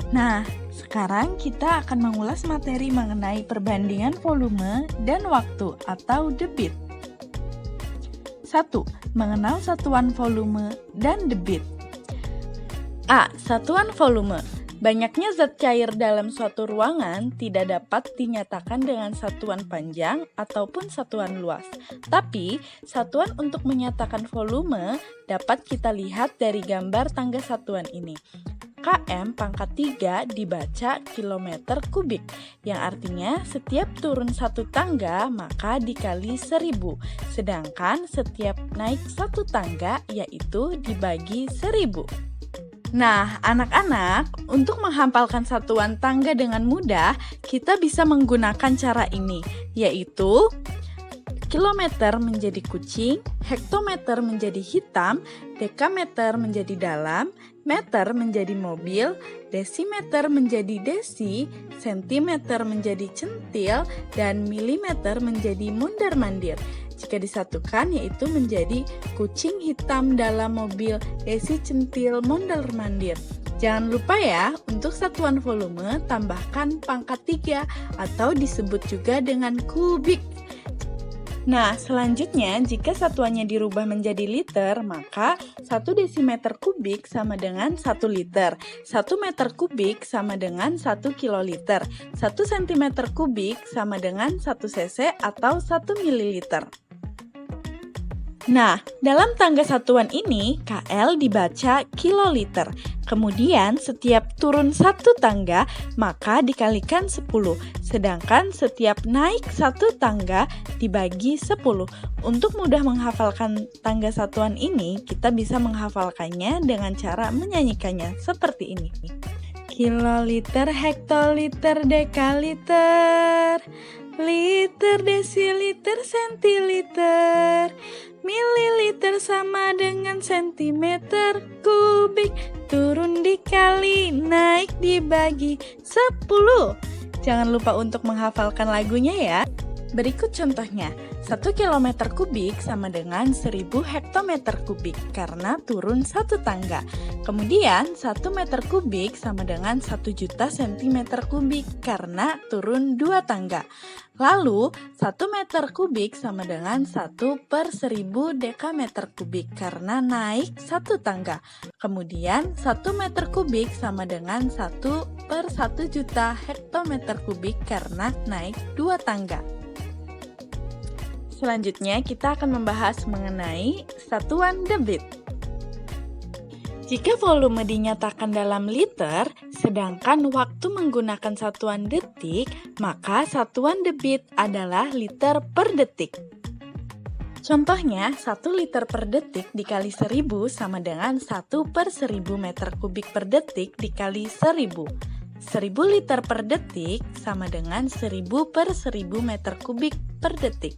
Nah, sekarang kita akan mengulas materi mengenai perbandingan volume dan waktu atau debit. 1. Mengenal satuan volume dan debit. A. Satuan volume. Banyaknya zat cair dalam suatu ruangan tidak dapat dinyatakan dengan satuan panjang ataupun satuan luas. Tapi, satuan untuk menyatakan volume dapat kita lihat dari gambar tangga satuan ini. km pangkat 3 dibaca kilometer kubik, yang artinya setiap turun satu tangga maka dikali 1000, sedangkan setiap naik satu tangga yaitu dibagi 1000. Nah, anak-anak, untuk menghafalkan satuan tangga dengan mudah, kita bisa menggunakan cara ini, yaitu kilometer menjadi kucing, hektometer menjadi hitam, dekameter menjadi dalam, meter menjadi mobil, desimeter menjadi desi, sentimeter menjadi centil, dan milimeter menjadi mondar-mandir. Jika disatukan yaitu menjadi kucing hitam dalam mobil, desi centil, mondar-mandir. Jangan lupa ya, untuk satuan volume tambahkan pangkat 3 atau disebut juga dengan kubik. Nah, selanjutnya jika satuannya dirubah menjadi liter, maka 1 desimeter kubik sama dengan 1 liter, 1 meter kubik sama dengan 1 kiloliter, 1 sentimeter kubik sama dengan 1 cc atau 1 mililiter. Nah, dalam tangga satuan ini, KL dibaca kiloliter. Kemudian, setiap turun satu tangga, maka dikalikan 10. Sedangkan setiap naik satu tangga dibagi 10. Untuk mudah menghafalkan tangga satuan ini, kita bisa menghafalkannya dengan cara menyanyikannya seperti ini. Kiloliter, hektoliter, dekaliter, liter, desiliter, sentiliter, mililiter sama dengan sentimeter kubik, turun dikali, naik dibagi 10. Jangan lupa untuk menghafalkan lagunya ya. Berikut contohnya, 1 kilometer kubik sama dengan 1000 hektometer kubik karena turun satu tangga. Kemudian 1 meter kubik sama dengan 1 juta sentimeter kubik karena turun 2 tangga. Lalu 1 meter kubik sama dengan 1/1000 dekameter kubik karena naik 1 tangga. Kemudian 1 meter kubik sama dengan 1/1 juta hektometer kubik karena naik 2 tangga. Selanjutnya kita akan membahas mengenai satuan debit. Jika volume dinyatakan dalam liter, sedangkan waktu menggunakan satuan detik, maka satuan debit adalah liter per detik. Contohnya, 1 liter per detik dikali 1000 sama dengan 1/1000 meter kubik per detik dikali 1000. 1000 liter per detik sama dengan 1000/1000 meter kubik per detik.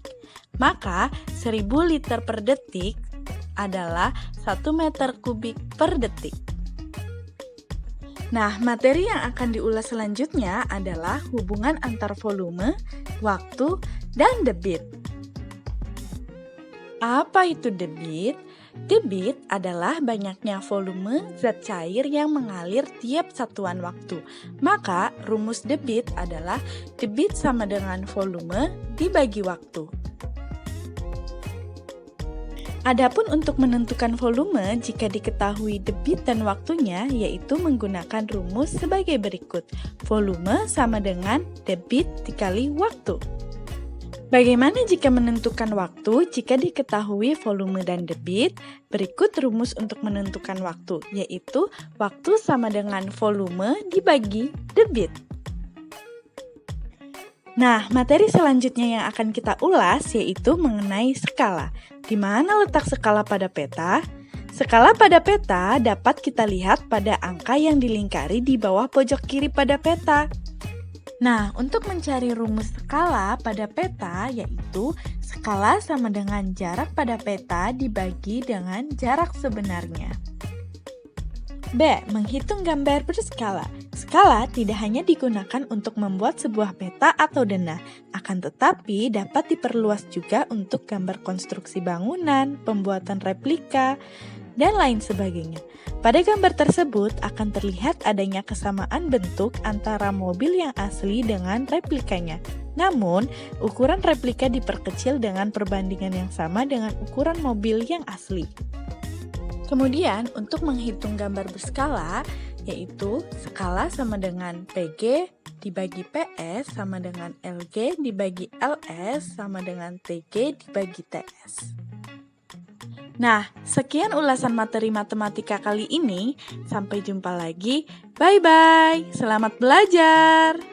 Maka 1000 liter per detik adalah 1 meter kubik per detik. Nah, materi yang akan diulas selanjutnya adalah hubungan antar volume, waktu, dan debit. Apa itu debit? Debit adalah banyaknya volume zat cair yang mengalir tiap satuan waktu. Maka, rumus debit adalah debit sama dengan volume dibagi waktu. Adapun untuk menentukan volume, jika diketahui debit dan waktunya, yaitu menggunakan rumus sebagai berikut. Volume sama dengan debit dikali waktu. Bagaimana jika menentukan waktu jika diketahui volume dan debit? Berikut rumus untuk menentukan waktu, yaitu waktu sama dengan volume dibagi debit. Nah, materi selanjutnya yang akan kita ulas yaitu mengenai skala. Di mana letak skala pada peta? Skala pada peta dapat kita lihat pada angka yang dilingkari di bawah pojok kiri pada peta. Nah, untuk mencari rumus skala pada peta, yaitu skala sama dengan jarak pada peta dibagi dengan jarak sebenarnya. B. Menghitung gambar berskala. Skala tidak hanya digunakan untuk membuat sebuah peta atau denah, akan tetapi dapat diperluas juga untuk gambar konstruksi bangunan, pembuatan replika, dan lain sebagainya. Pada gambar tersebut akan terlihat adanya kesamaan bentuk antara mobil yang asli dengan replikanya. Namun, ukuran replika diperkecil dengan perbandingan yang sama dengan ukuran mobil yang asli. Kemudian, untuk menghitung gambar berskala, yaitu skala sama dengan PG dibagi PS sama dengan LG dibagi LS sama dengan TG dibagi TS. Nah, sekian ulasan materi matematika kali ini. Sampai jumpa lagi. Bye-bye. Selamat belajar.